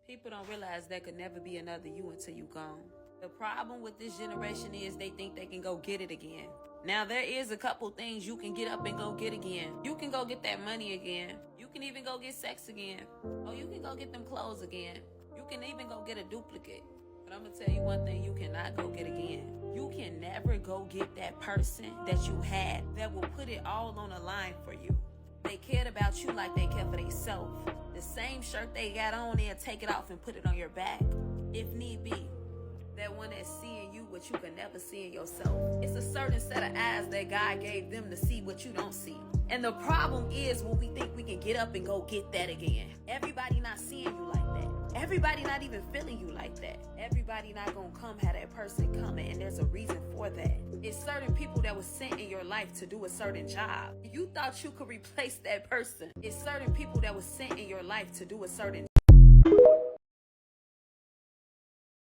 People don't realize there could never be another you until you gone. The problem with this generation is they think they can go get it again. Now, there is a couple things you can get up and go get again. You can go get that money again. You can even go get sex again. Or you can go get them clothes again. You can even go get a duplicate. But I'm going to tell you one thing you cannot go get again. You can never go get that person that you had that will put it all on the line for you. They cared about you like they cared for themselves. The same shirt they got on, they'll take it off and put it on your back, if need be. That one that's seeing you what you can never see in yourself. It's a certain set of eyes that God gave them to see what you don't see. And the problem is when we think we can get up and go get that again. Everybody not seeing you like that. Everybody not even feeling you like that. Everybody not gonna come have that person coming, and there's a reason for that. It's certain people that was sent in your life to do a certain job. You thought you could replace that person. It's certain people that was sent in your life to do a certain